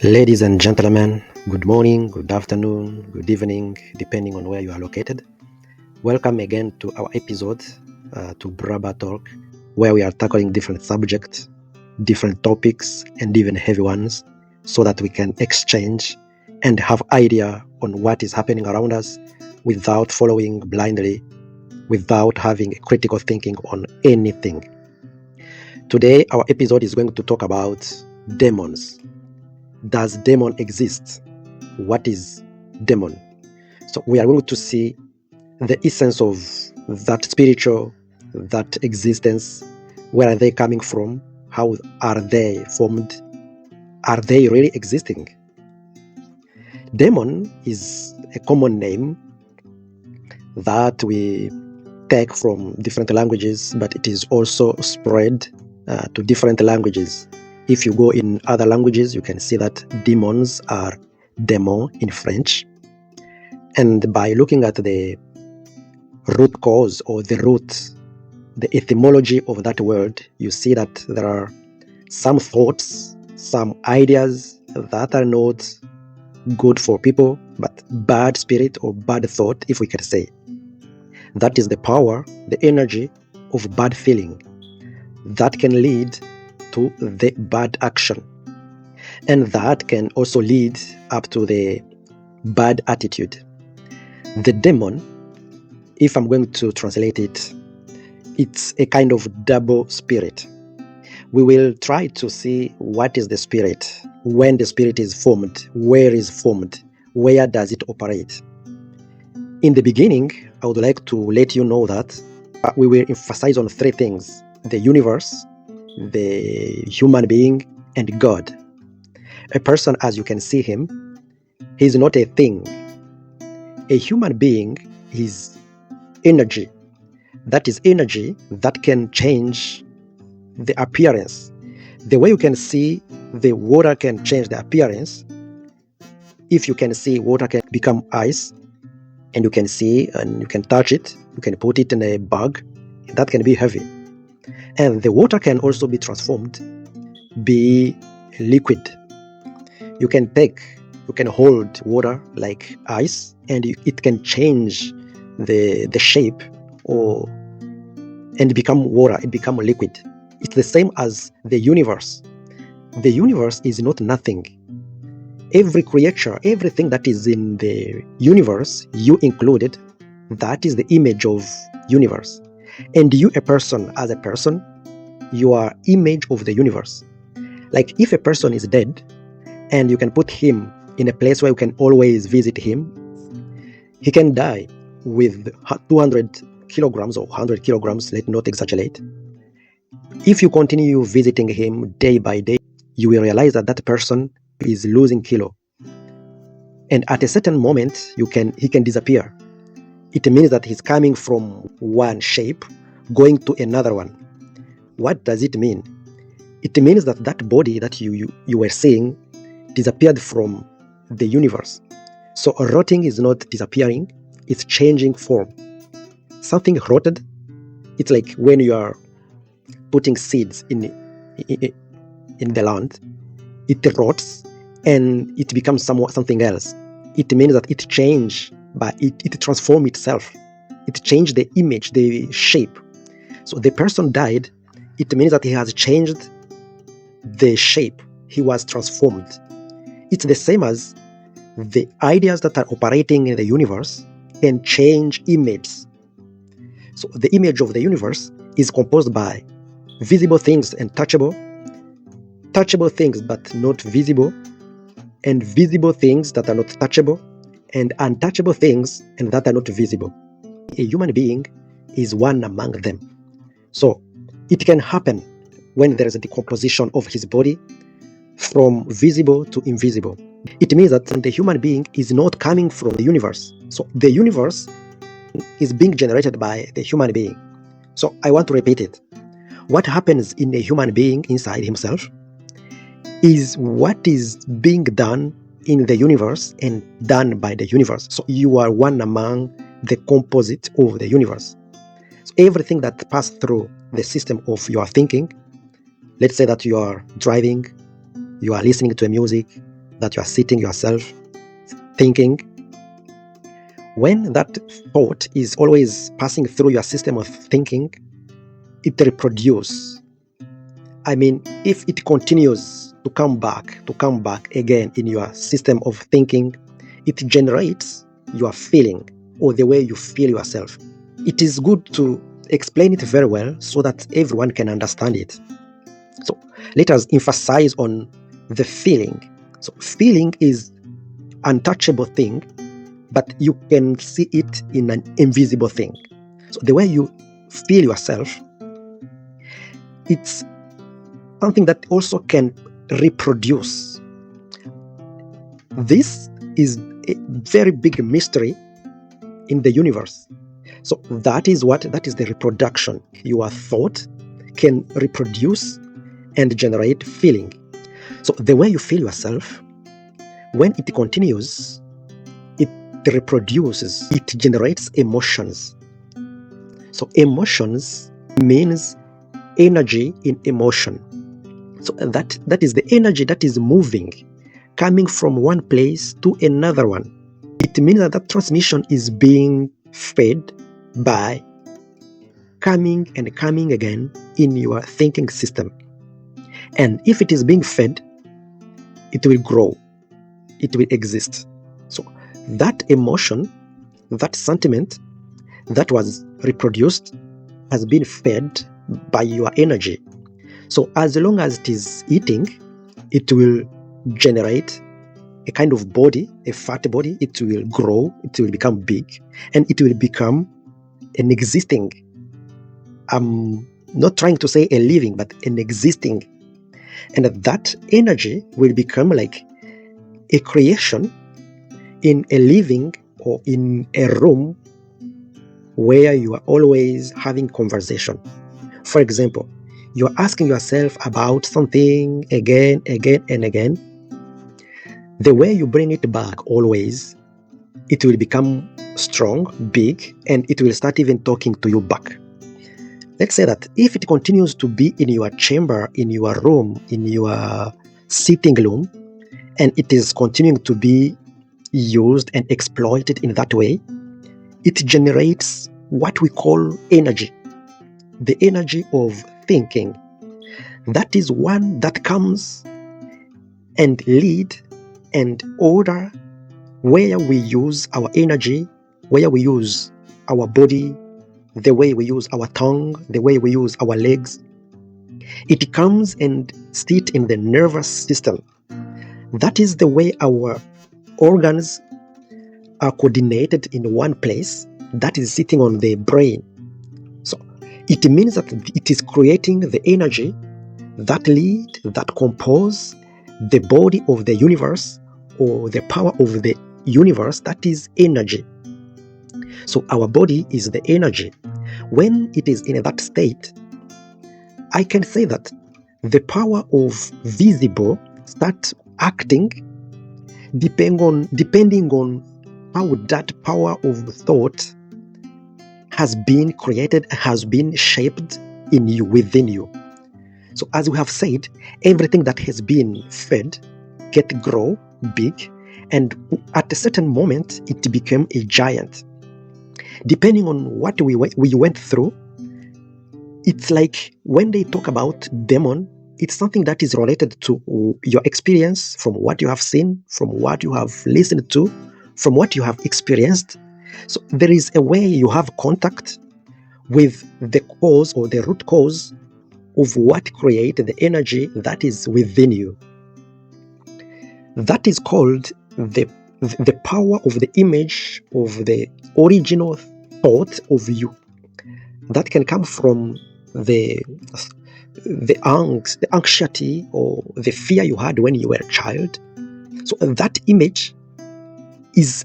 Ladies and gentlemen, good morning, good afternoon, good evening, depending on where you are located. Welcome again to our episode, to Braba Talk, where we are tackling different subjects, different topics, and even heavy ones, so that we can exchange and have idea on what is happening around us without following blindly, without having a critical thinking on anything. Today, our episode is going to talk about demons. Does demon exist? What is demon? So we are going to see the essence of that spiritual, that existence. Where are they coming from? How are they formed? Are they really existing? Demon is a common name that we take from different languages, but it is also spread to different languages. If you go in other languages, you can see that demons are démon in French. And by looking at the root cause or the root, the etymology of that word, you see that there are some thoughts, some ideas that are not good for people, but bad spirit or bad thought, if we can say. That is the power, the energy of bad feeling that can lead to the bad action. And that can also lead up to the bad attitude. The demon, if I'm going to translate it, it's a kind of double spirit. We will try to see what is the spirit, when the spirit is formed, where does it operate. In the beginning, I would like to let you know that we will emphasize on three things: the universe, the human being, and God. A person, as you can see him, he is not a thing. A human being is energy. That is energy that can change the appearance. The way you can see the water can change the appearance. If you can see, water can become ice, and you can see and you can touch it, you can put it in a bag, that can be heavy. And the water can also be transformed, be liquid. You can hold water like ice, and it can change the shape and become water, it become liquid. It's the same as the universe. The universe is not nothing. Every creature, everything that is in the universe, you included, that is the image of universe. And you, a person, as a person, you are image of the universe. Like if a person is dead and you can put him in a place where you can always visit him, he can die with 200 kilograms or 100 kilograms, let's not exaggerate. If you continue visiting him day by day, you will realize that that person is losing kilo. And at a certain moment, he can disappear. It means that he's coming from one shape, going to another one. What does it mean? It means that that body that you were seeing disappeared from the universe. So rotting is not disappearing, it's changing form. Something rotted, it's like when you are putting seeds in the land, it rots and it becomes something else. It means that it changed, but it transformed itself. It changed the image, the shape. So the person died, it means that he has changed the shape. He was transformed. It's the same as the ideas that are operating in the universe can change images. So the image of the universe is composed by visible things and touchable things but not visible, and visible things that are not touchable, and untouchable things and that are not visible. A human being is one among them. So it can happen when there is a decomposition of his body from visible to invisible. It means that the human being is not coming from the universe. So the universe is being generated by the human being. So I want to repeat it. What happens in a human being inside himself is what is being done in the universe and done by the universe. So you are one among the composite of the universe. So everything that passes through the system of your thinking, let's say that you are driving, you are listening to a music, that you are sitting yourself thinking. When that thought is always passing through your system of thinking, it reproduces. I mean, if it continues to come back again in your system of thinking, it generates your feeling or the way you feel yourself. It is good to explain it very well so that everyone can understand it. So let us emphasize on the feeling. So feeling is untouchable thing, but you can see it in an invisible thing. So the way you feel yourself, it's something that also can reproduce. This is a very big mystery in the universe. So that is the reproduction. Your thought can reproduce and generate feeling. So the way you feel yourself, when it continues, it reproduces, it generates emotions. So emotions means energy in emotion. So that is the energy that is moving, coming from one place to another one. It means that transmission is being fed by coming and coming again in your thinking system. And if it is being fed, it will grow, it will exist. So that emotion, that sentiment that was reproduced has been fed by your energy. So as long as it is eating, it will generate a kind of body, a fat body. It will grow, it will become big, and it will become an existing, I'm not trying to say a living, but an existing. And that energy will become like a creation in a living or in a room where you are always having conversation. For example, you're asking yourself about something again and again. The way you bring it back always, it will become strong, big, and it will start even talking to you back. Let's say that if it continues to be in your chamber, in your room, in your sitting room, and it is continuing to be used and exploited in that way, it generates what we call energy, the energy of thinking. That is one that comes and lead and order where we use our energy, where we use our body, the way we use our tongue, the way we use our legs. It comes and sits in the nervous system. That is the way our organs are coordinated in one place, that is sitting on the brain. So it means that it is creating the energy that lead, that compose the body of the universe or the power of the universe, that is energy. So our body is the energy. When it is in that state, I can say that the power of visible starts acting depending on how that power of thought has been created, has been shaped in you, within you. So as we have said, everything that has been fed get grow big, and at a certain moment it became a giant. Depending on what we went through, it's like when they talk about demon, it's something that is related to your experience, from what you have seen, from what you have listened to, from what you have experienced. So there is a way you have contact with the cause or the root cause of what created the energy that is within you. That is called the power of the image of the original thought of you. That can come from the angst, the anxiety, or the fear you had when you were a child. So that image is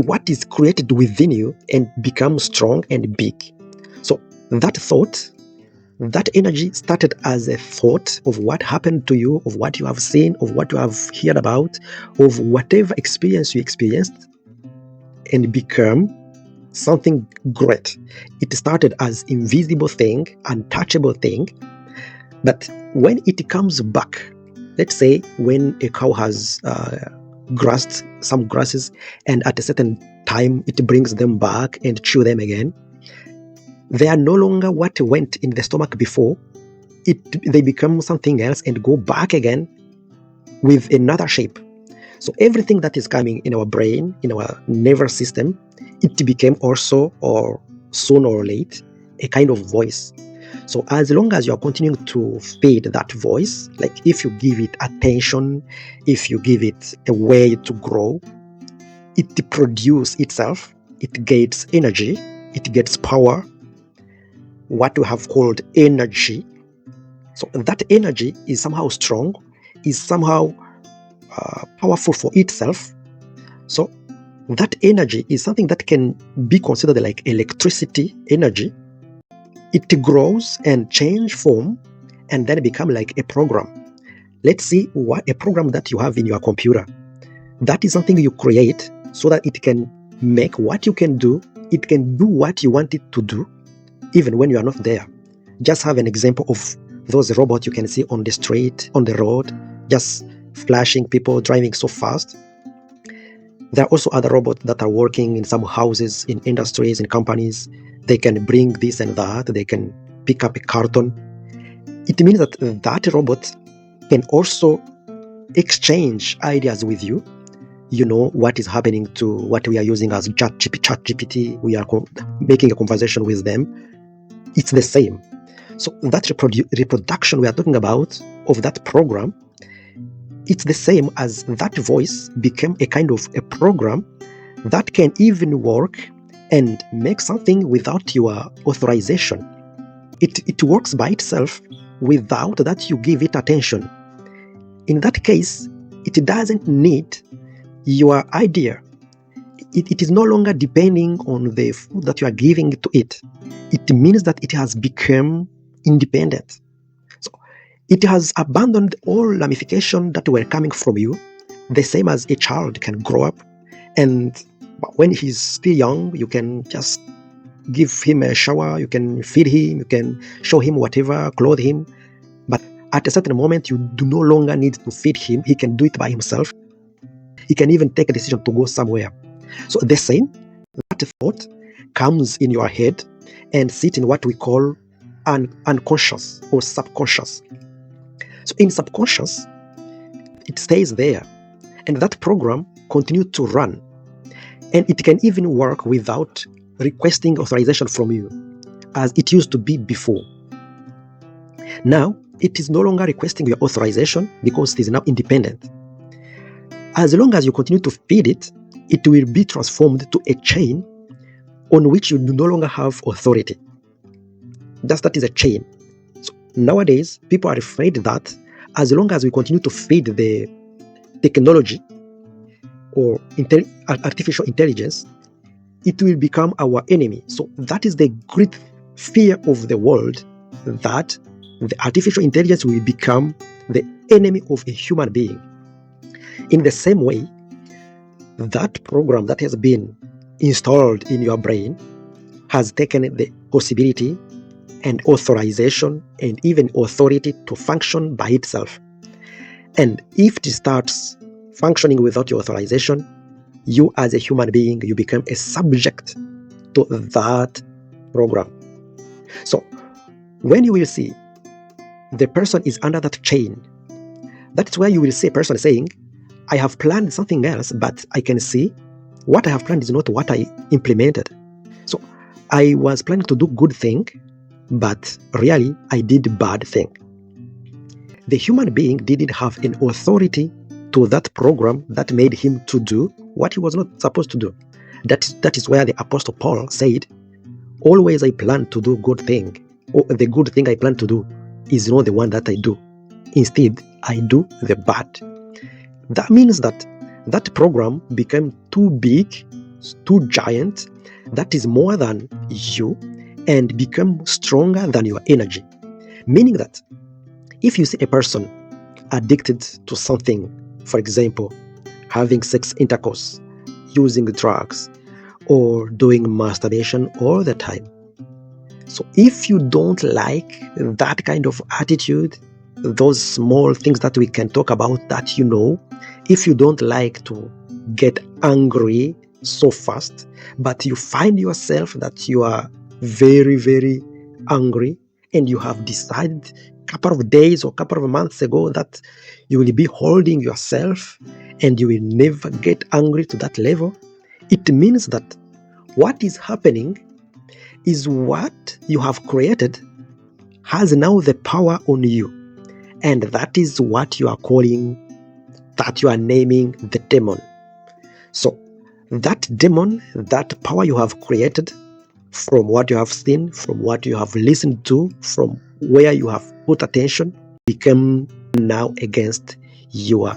what is created within you and becomes strong and big. So that thought, that energy started as a thought of what happened to you, of what you have seen, of what you have heard about, of whatever experience you experienced, and become something great. It started as invisible thing, untouchable thing, but when it comes back Let's say when a cow has grassed some grasses, and at a certain time it brings them back and chew them again. They are no longer what went in the stomach before. They become something else and go back again with another shape. So everything that is coming in our brain, in our nervous system, it became also, or soon or late, a kind of voice. So as long as you are continuing to feed that voice, like if you give it attention, if you give it a way to grow, it produces itself, it gets energy, it gets power, what we have called energy. So that energy is somehow strong, is somehow powerful for itself. So that energy is something that can be considered like electricity energy. It grows and change form and then become like a program. Let's see what a program that you have in your computer. That is something you create so that it can make what you can do. It can do what you want it to do, even when you are not there. Just have an example of those robots you can see on the street, on the road, just flashing people, driving so fast. There are also other robots that are working in some houses, in industries, in companies. They can bring this and that. They can pick up a carton. It means that that robot can also exchange ideas with you. You know what is happening to what we are using as ChatGPT. We are making a conversation with them. It's the same. So that reproduction we are talking about of that program, it's the same as that voice became a kind of a program that can even work and make something without your authorization. It works by itself without that you give it attention. In that case, it doesn't need your idea. It is no longer depending on the food that you are giving to it. It means that it has become independent. So it has abandoned all ramifications that were coming from you, the same as a child can grow up. And when he's still young, you can just give him a shower, you can feed him, you can show him whatever, clothe him. But at a certain moment, you do no longer need to feed him. He can do it by himself. He can even take a decision to go somewhere. So the same, that thought comes in your head and sit in what we call unconscious or subconscious. So in subconscious, it stays there, and that program continues to run. And it can even work without requesting authorization from you, as it used to be before. Now, it is no longer requesting your authorization because it is now independent. As long as you continue to feed it, it will be transformed to a chain on which you do no longer have authority. That is a chain. So nowadays, people are afraid that as long as we continue to feed the technology or artificial intelligence, it will become our enemy. So that is the great fear of the world, that the artificial intelligence will become the enemy of a human being. In the same way, that program that has been installed in your brain has taken the possibility and authorization and even authority to function by itself. And if it starts functioning without your authorization, you as a human being, you become a subject to that program. So when you will see the person is under that chain, that's where you will see a person saying, I have planned something else, but I can see what I have planned is not what I implemented. So I was planning to do good thing, but really I did bad thing. The human being didn't have an authority to that program that made him to do what he was not supposed to do. That is where the Apostle Paul said, always I plan to do good thing, or the good thing I plan to do is not the one that I do. Instead, I do the bad. That means that that program became too big, too giant, that is more than you, and become stronger than your energy. Meaning that if you see a person addicted to something, for example, having sex intercourse, using drugs, or doing masturbation all the time. So if you don't like that kind of attitude, those small things that we can talk about that if you don't like to get angry so fast, but you find yourself that you are very, very angry, and you have decided a couple of days or a couple of months ago that you will be holding yourself and you will never get angry to that level, it means that what is happening is what you have created has now the power on you. And that is what you are calling, that you are naming the demon. So that demon, that power you have created from what you have seen, from what you have listened to, from where you have put attention, become now against your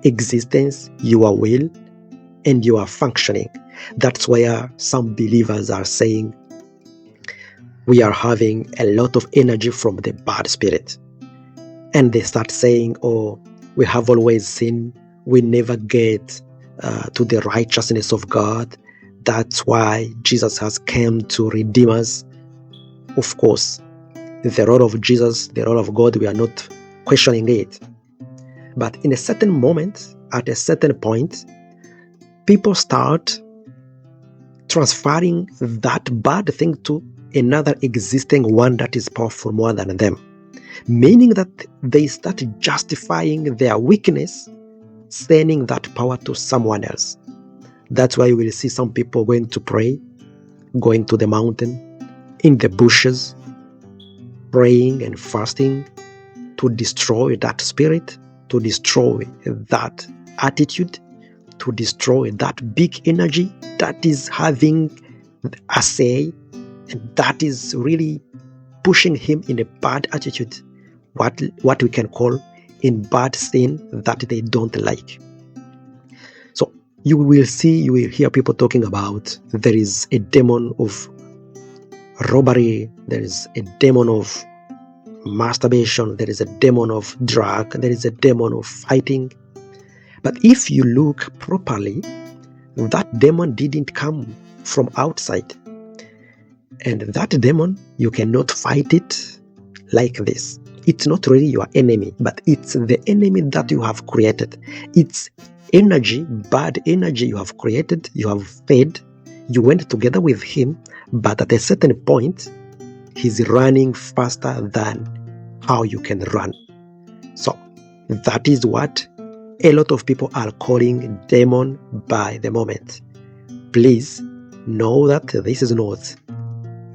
existence, your will, and your functioning. That's where some believers are saying we are having a lot of energy from the bad spirit. And they start saying, oh, we have always sinned, we never get to the righteousness of God. That's why Jesus has come to redeem us. Of course, the role of Jesus, the role of God, we are not questioning it. But in a certain moment, at a certain point, people start transferring that bad thing to another existing one that is powerful more than them. Meaning that they start justifying their weakness, sending that power to someone else. That's why you will see some people going to pray, going to the mountain, in the bushes, praying and fasting to destroy that spirit, to destroy that attitude, to destroy that big energy that is having a say, and that is really pushing him in a bad attitude, what we can call in bad sin that they don't like. So you will hear people talking about there is a demon of robbery, there is a demon of masturbation, there is a demon of drug, there is a demon of fighting. But if you look properly, that demon didn't come from outside. And that demon, you cannot fight it like this. It's not really your enemy, but it's the enemy that you have created. It's energy, bad energy you have created, you have fed, you went together with him, but at a certain point, he's running faster than how you can run. So that is what a lot of people are calling demon by the moment. Please know that this is not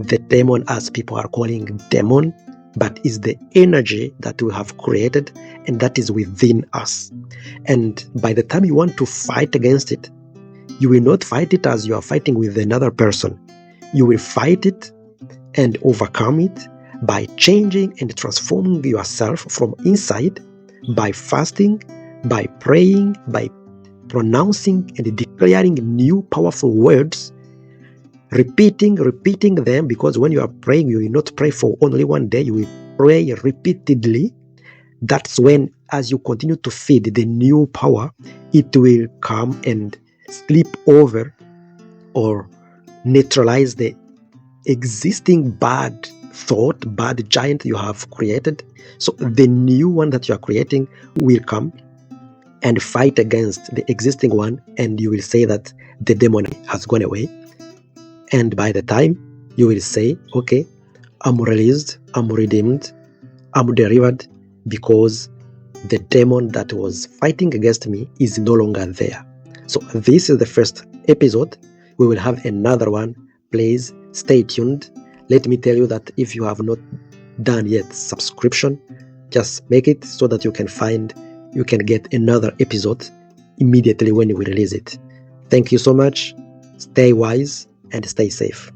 the demon as people are calling demon, but is the energy that we have created and that is within us. And by the time you want to fight against it, you will not fight it as you are fighting with another person. You will fight it and overcome it by changing and transforming yourself from inside, by fasting, by praying, by pronouncing and declaring new powerful words, repeating them, because when you are praying, you will not pray for only one day, you will pray repeatedly. That's when, as you continue to feed the new power, it will come and slip over or neutralize the existing bad thought, bad giant you have created. So the new one that you are creating will come and fight against the existing one, and you will say that the demon has gone away. And by the time you will say, okay, I'm released, I'm redeemed, I'm delivered, because the demon that was fighting against me is no longer there. So this is the first episode. We will have another one. Please stay tuned. Let me tell you that if you have not done yet subscription, just make it so that you can get another episode immediately when we release it. Thank you so much. Stay wise and stay safe.